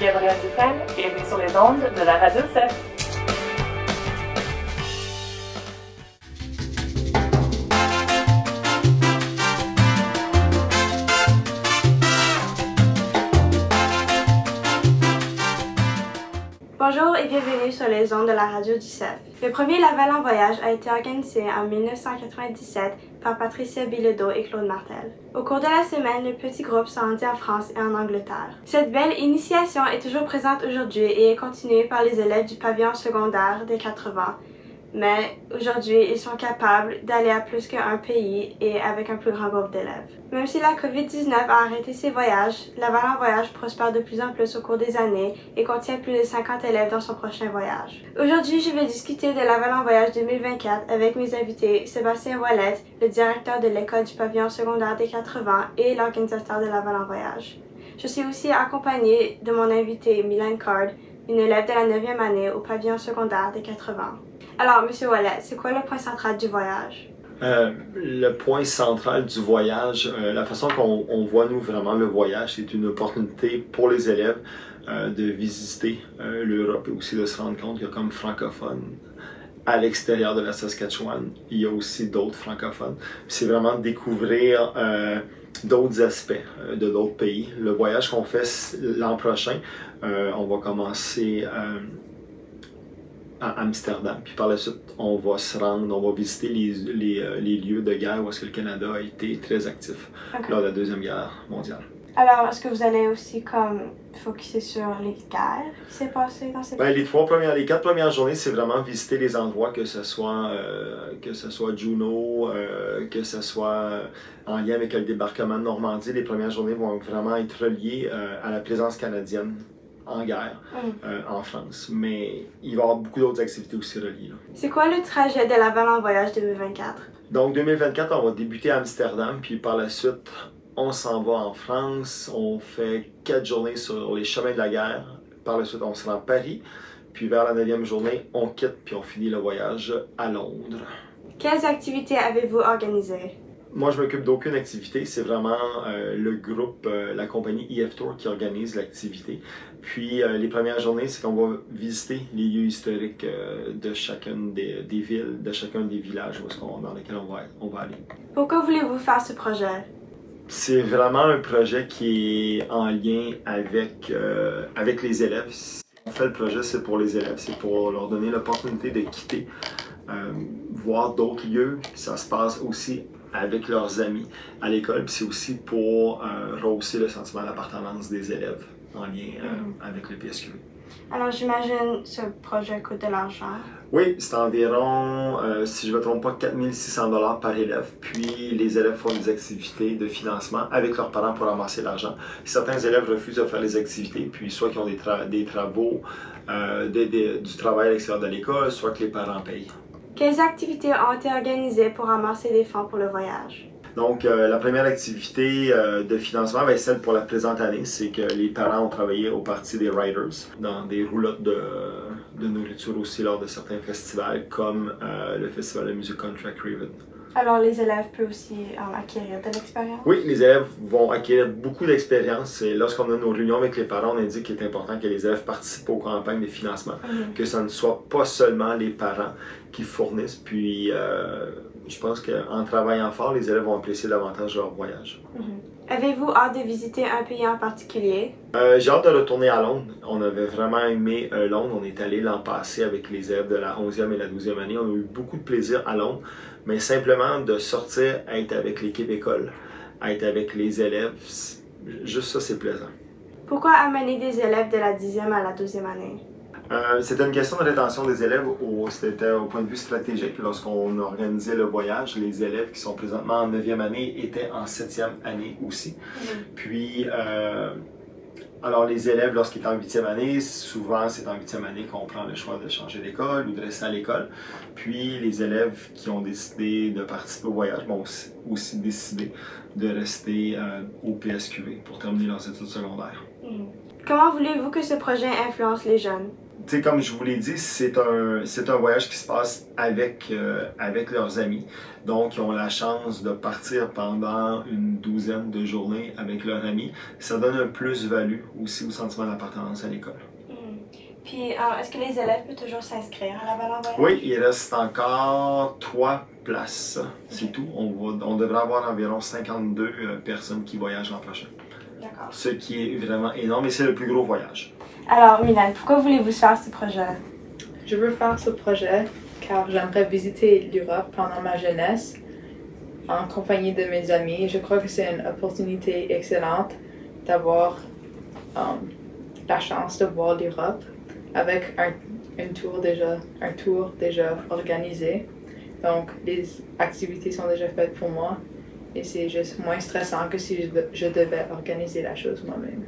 Gabrielle Dufresne, bienvenue sur les ondes de la Radio CEF. Bonjour et bienvenue sur les ondes de la radio du CEF. Le premier Laval en voyage a été organisé en 1997 par Patricia Bilodeau et Claude Martel. Au cours de la semaine, le petit groupe s'est rendu en France et en Angleterre. Cette belle initiation est toujours présente aujourd'hui et est continuée par les élèves du pavillon secondaire des 80. Mais aujourd'hui, ils sont capables d'aller à plus qu'un pays et avec un plus grand groupe d'élèves. Même si la COVID-19 a arrêté ses voyages, Laval en voyage prospère de plus en plus au cours des années et contient plus de 50 élèves dans son prochain voyage. Aujourd'hui, je vais discuter de Laval en voyage 2024 avec mes invités Sébastien Ouellette, le directeur de l'école du pavillon secondaire des 80 et l'organisateur de Laval en voyage. Je suis aussi accompagnée de mon invité Mylène Card, une élève de la 9e année au pavillon secondaire des 80. Alors, M. Ouellette, c'est quoi le point central du voyage? Le point central du voyage, la façon qu'on voit nous vraiment le voyage, c'est une opportunité pour les élèves de visiter l'Europe et aussi de se rendre compte que comme francophone, à l'extérieur de la Saskatchewan, il y a aussi d'autres francophones. C'est vraiment découvrir d'autres aspects de d'autres pays. Le voyage qu'on fait l'an prochain, on va commencer à Amsterdam, puis par la suite, on va visiter les lieux de guerre où est-ce que le Canada a été très actif lors de la Deuxième Guerre mondiale. Alors, est-ce que vous allez aussi focuser sur les guerres qui s'est passées dans cette... Les 4 premières journées, c'est vraiment visiter les endroits, que ce soit Juno, que ce soit en lien avec le débarquement de Normandie. Les premières journées vont vraiment être reliées à la présence canadienne en guerre en France. Mais il va y avoir beaucoup d'autres activités aussi reliées. C'est quoi le trajet de Laval en voyage 2024? Donc 2024, on va débuter à Amsterdam, puis par la suite, on s'en va en France. On fait 4 journées sur les chemins de la guerre. Par la suite, on se rend à Paris. Puis vers la 9e journée, on quitte, puis on finit le voyage à Londres. Quelles activités avez-vous organisées? Moi, je m'occupe d'aucune activité. C'est vraiment le groupe, la compagnie EF Tour qui organise l'activité. Puis, les premières journées, c'est qu'on va visiter les lieux historiques de chacune des villes, de chacun des villages dans lesquels on va aller. Pourquoi voulez-vous faire ce projet? C'est vraiment un projet qui est en lien avec les élèves. Si on fait le projet, c'est pour les élèves. C'est pour leur donner l'opportunité de quitter, voir d'autres lieux. Ça se passe aussi avec leurs amis à l'école, puis c'est aussi pour rehausser le sentiment d'appartenance des élèves en lien avec le PSQV. Alors j'imagine ce projet coûte de l'argent. Oui, c'est environ, si je ne me trompe pas, 4 600 $ par élève. Puis les élèves font des activités de financement avec leurs parents pour ramasser l'argent. Certains élèves refusent de faire les activités, puis soit qu'ils ont des travaux, du travail à l'extérieur de l'école, soit que les parents payent. Quelles activités ont été organisées pour ramasser des fonds pour le voyage? Donc, la première activité de financement, celle pour la présente année, c'est que les parents ont travaillé au parti des Riders, dans des roulottes de nourriture aussi lors de certains festivals, comme le festival de musique country à Craven. Alors, les élèves peuvent aussi acquérir de l'expérience? Oui, les élèves vont acquérir beaucoup d'expérience. Lorsqu'on a nos réunions avec les parents, on indique qu'il est important que les élèves participent aux campagnes de financement, que ce ne soit pas seulement les parents qui fournissent. Puis, je pense qu'en travaillant fort, les élèves vont apprécier davantage leur voyage. Avez-vous hâte de visiter un pays en particulier? J'ai hâte de retourner à Londres. On avait vraiment aimé Londres. On est allé l'an passé avec les élèves de la 11e et la 12e année. On a eu beaucoup de plaisir à Londres. Mais simplement de sortir, être avec l'équipe école, être avec les élèves, juste ça, c'est plaisant. Pourquoi amener des élèves de la 10e à la 12e année? C'était une question de rétention des élèves, c'était au point de vue stratégique. Lorsqu'on organisait le voyage, les élèves qui sont présentement en 9e année étaient en 7e année aussi. Puis, alors les élèves, lorsqu'ils étaient en 8e année, souvent c'est en 8e année qu'on prend le choix de changer d'école ou de rester à l'école. Puis les élèves qui ont décidé de participer au voyage vont aussi décider de rester au PSQV pour terminer leurs études secondaires. Comment voulez-vous que ce projet influence les jeunes? T'sais, comme je vous l'ai dit, c'est un voyage qui se passe avec leurs amis. Donc, ils ont la chance de partir pendant une douzaine de journées avec leurs amis. Ça donne un plus-value aussi au sentiment d'appartenance à l'école. Puis, est-ce que les élèves peuvent toujours s'inscrire à la Valent Voyage? Oui, il reste encore 3 places. C'est tout. On devrait avoir environ 52 personnes qui voyagent l'an prochain. D'accord. Ce qui est vraiment énorme et c'est le plus gros voyage. Alors, Milan, pourquoi voulez-vous faire ce projet? Je veux faire ce projet car j'aimerais visiter l'Europe pendant ma jeunesse en compagnie de mes amis. Je crois que c'est une opportunité excellente d'avoir la chance de voir l'Europe avec un tour déjà organisé. Donc, les activités sont déjà faites pour moi et c'est juste moins stressant que si je devais organiser la chose moi-même.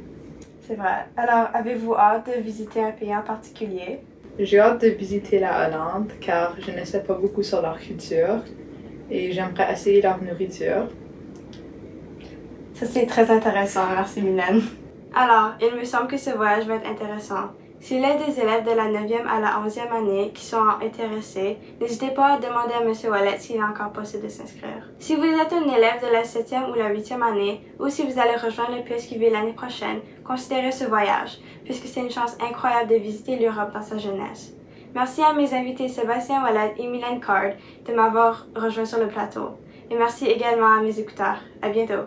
C'est vrai. Alors, avez-vous hâte de visiter un pays en particulier? J'ai hâte de visiter la Hollande car je ne sais pas beaucoup sur leur culture et j'aimerais essayer leur nourriture. Ça, c'est très intéressant. Merci, Milan. Alors, il me semble que ce voyage va être intéressant. S'il y a des élèves de la 9e à la 11e année qui sont intéressés, n'hésitez pas à demander à M. Wallet s'il est encore possible de s'inscrire. Si vous êtes un élève de la 7e ou la 8e année, ou si vous allez rejoindre le PSQV l'année prochaine, considérez ce voyage, puisque c'est une chance incroyable de visiter l'Europe dans sa jeunesse. Merci à mes invités Sébastien Wallet et Milan Card de m'avoir rejoint sur le plateau. Et merci également à mes écouteurs. À bientôt!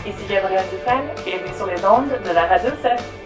Ici Gabrielle Dufresne, bienvenue sur les ondes de la Radio CEF.